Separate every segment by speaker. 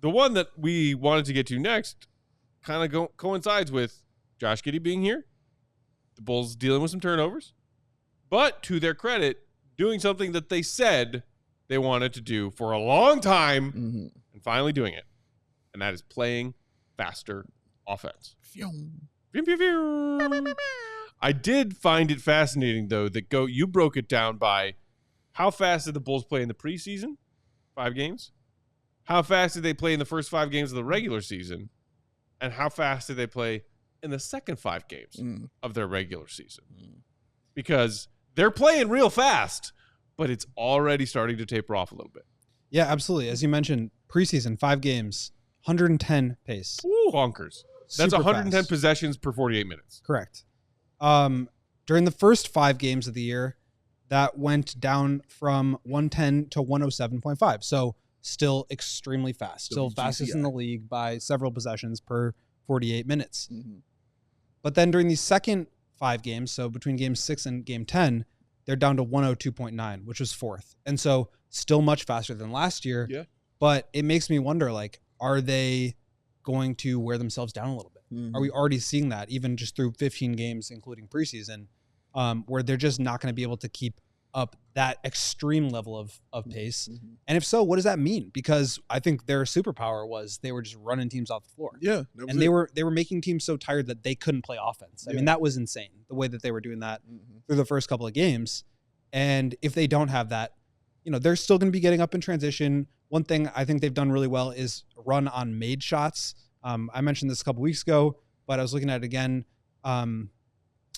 Speaker 1: the one that we wanted to get to next kind of coincides with Josh Giddey being here, the Bulls dealing with some turnovers, but to their credit, doing something that they said they wanted to do for a long time and finally doing it. And that is playing faster offense. I did find it fascinating, though, that you broke it down by how fast did the Bulls play in the preseason? 5 games. How fast did they play in the first 5 games of the regular season? And how fast did they play in the second 5 games of their regular season? Because they're playing real fast, but it's already starting to taper off a little bit.
Speaker 2: Yeah, absolutely. As you mentioned, preseason, 5 games, 110 pace.
Speaker 1: Ooh, bonkers. That's
Speaker 2: Super
Speaker 1: 110
Speaker 2: fast.
Speaker 1: possessions per 48 minutes.
Speaker 2: Correct. During the first 5 games of the year, that went down from 110 to 107.5. So still extremely fast. Still fastest in the league by several possessions per 48 minutes. But then during the second 5 games, so between game 6 and game 10, they're down to 102.9, which was 4th. And so still much faster than last year.
Speaker 1: Yeah.
Speaker 2: But it makes me wonder, like, are they going to wear themselves down a little bit? Are we already seeing that even just through 15 games, including preseason, where they're just not going to be able to keep up that extreme level of pace? And if so, what does that mean? Because I think their superpower was they were just running teams off the floor.
Speaker 3: Yeah.
Speaker 2: And they were making teams so tired that they couldn't play offense. I mean, that was insane, the way that they were doing that through the first couple of games. And if they don't have that, they're still going to be getting up in transition. One thing I think they've done really well is run on made shots. I mentioned this a couple weeks ago, but I was looking at it again.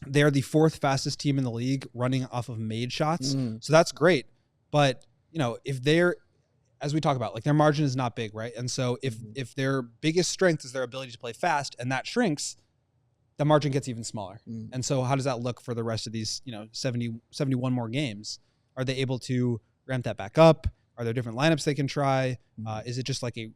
Speaker 2: They are the 4th fastest team in the league running off of made shots. So that's great. But, if they're, as we talk about, like, their margin is not big, right? And so if their biggest strength is their ability to play fast and that shrinks, the margin gets even smaller. And so how does that look for the rest of these, 71 more games? Are they able to ramp that back up? Are there different lineups they can try? Is it just like a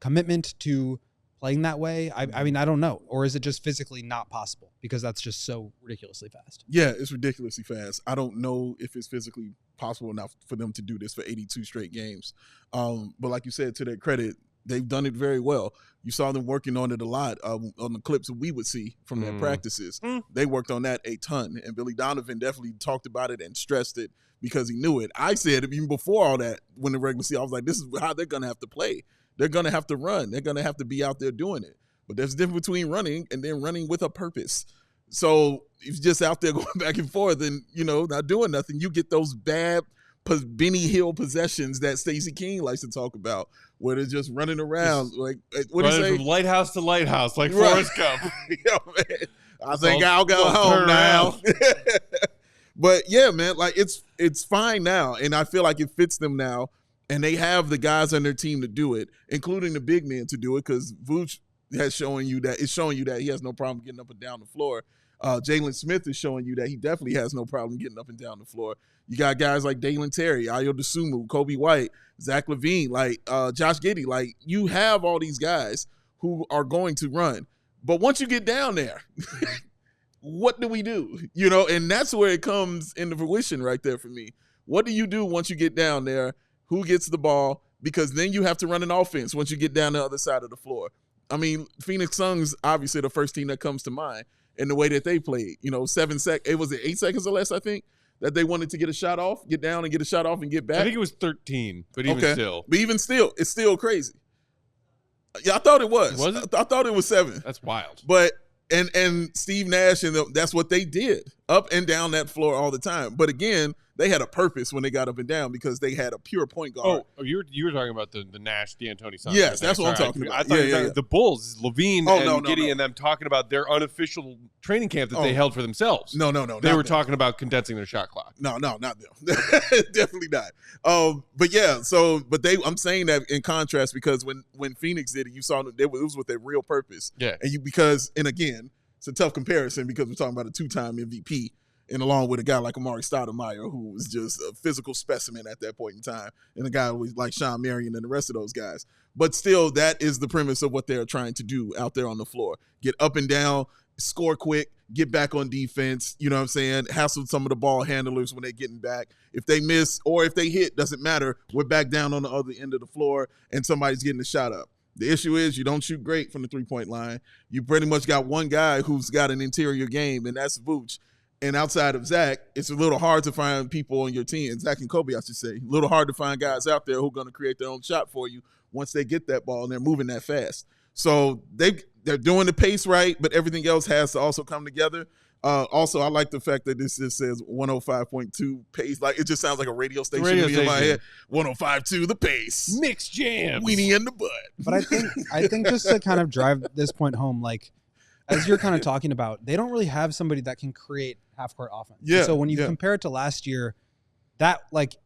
Speaker 2: commitment to playing that way? I mean, I don't know. Or is it just physically not possible because that's just so ridiculously fast?
Speaker 3: Yeah, it's ridiculously fast. I don't know if it's physically possible enough for them to do this for 82 straight games. But like you said, to their credit, they've done it very well. You saw them working on it a lot on the clips that we would see from their practices. They worked on that a ton. And Billy Donovan definitely talked about it and stressed it because he knew it. I said even before all that, when the regular season, I was like, this is how they're going to have to play. They're going to have to run. They're going to have to be out there doing it. But there's a difference between running and then running with a purpose. So if you're just out there going back and forth and, not doing nothing, you get those bad Benny Hill possessions that Stacey King likes to talk about, where they're just running around. Like, what do you say?
Speaker 1: From lighthouse to lighthouse, like Forrest Gump.
Speaker 3: Man, I think I'll go home now. But, yeah, man, like, it's fine now. And I feel like it fits them now. And they have the guys on their team to do it, including the big men to do it, because Vooch is showing you that he has no problem getting up and down the floor. Jalen Smith is showing you that he definitely has no problem getting up and down the floor. You got guys like Dalen Terry, Ayo Dosunmu, Kobe White, Zach LaVine, like Josh Giddey. Like, you have all these guys who are going to run. But once you get down there, what do we do? And that's where it comes into fruition right there for me. What do you do once you get down there? Who gets the ball? Because then you have to run an offense once you get down the other side of the floor. I mean, Phoenix Suns, obviously the first team that comes to mind in the way that they played. 7 seconds. It was 8 seconds or less, I think, that they wanted to get a shot off, get down and get a shot off and get back.
Speaker 1: I think it was 13, but even still.
Speaker 3: But even still, it's still crazy. Yeah, I thought it was.
Speaker 1: Was it?
Speaker 3: I thought it was 7.
Speaker 1: That's wild.
Speaker 3: But and Steve Nash and that's what they did, up and down that floor all the time. But again, they had a purpose when they got up and down because they had a pure point guard.
Speaker 1: Oh, you were talking about the Nash D'Antoni Suns.
Speaker 3: Yes, that's what I'm talking about.
Speaker 1: I thought you were talking the Bulls, Levine and Giddey and them talking about their unofficial training camp that they held for themselves.
Speaker 3: No.
Speaker 1: They were talking about condensing their shot clock.
Speaker 3: No, not them. Definitely not. But yeah, I'm saying that in contrast because when Phoenix did it, you saw it was with a real purpose.
Speaker 1: Yeah.
Speaker 3: And again, it's a tough comparison because we're talking about a 2-time MVP. And along with a guy like Amari Stoudemire, who was just a physical specimen at that point in time, and a guy like Sean Marion and the rest of those guys. But still, that is the premise of what they're trying to do out there on the floor. Get up and down, score quick, get back on defense, you know what I'm saying, hassle some of the ball handlers when they're getting back. If they miss or if they hit, doesn't matter. We're back down on the other end of the floor and somebody's getting the shot up. The issue is you don't shoot great from the three-point line. You pretty much got one guy who's got an interior game, and that's Vooch. And outside of Zach, it's a little hard to find people on your team. Zach and Kobe, I should say. A little hard to find guys out there who are going to create their own shot for you once they get that ball and they're moving that fast. So they're doing the pace right, but everything else has to also come together. Also, I like the fact that this just says 105.2 pace. Like, it just sounds like a radio station in my head. 105.2 the pace.
Speaker 1: Mixed jams.
Speaker 3: Weenie in the butt.
Speaker 2: But I think just to kind of drive this point home, like, as you're kind of talking about, they don't really have somebody that can create half-court offense.
Speaker 3: Yeah.
Speaker 2: And so when you compare it to last year, that, like,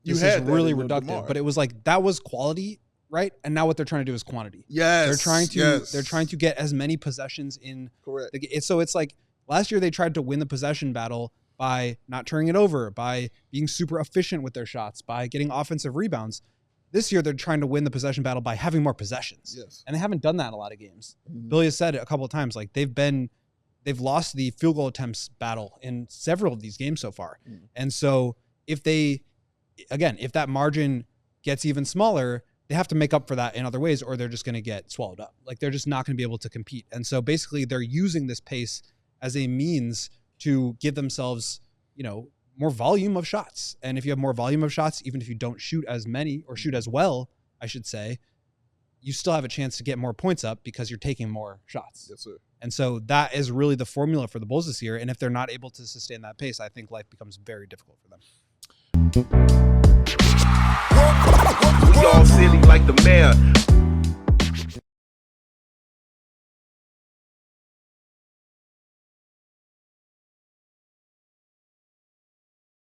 Speaker 2: this is really reductive. DeMar. But it was like, that was quality, right? And now what they're trying to do is quantity.
Speaker 3: Yes.
Speaker 2: They're trying to get as many possessions in.
Speaker 3: Correct.
Speaker 2: So it's like, last year they tried to win the possession battle by not turning it over, by being super efficient with their shots, by getting offensive rebounds. This year they're trying to win the possession battle by having more possessions.
Speaker 3: Yes.
Speaker 2: And they haven't done that in a lot of games.
Speaker 3: Mm-hmm.
Speaker 2: Billy has said it a couple of times, like they've lost the field goal attempts battle in several of these games so far. Mm-hmm. And so if that margin gets even smaller, they have to make up for that in other ways, or they're just going to get swallowed up. Like, they're just not going to be able to compete. And so basically they're using this pace as a means to give themselves, more volume of shots. And if you have more volume of shots, even if you don't shoot as many or shoot as well, I should say, you still have a chance to get more points up because you're taking more shots.
Speaker 3: Yes, sir.
Speaker 2: And so that is really the formula for the Bulls this year. And if they're not able to sustain that pace, I think life becomes very difficult for them.
Speaker 4: We all silly like the mayor.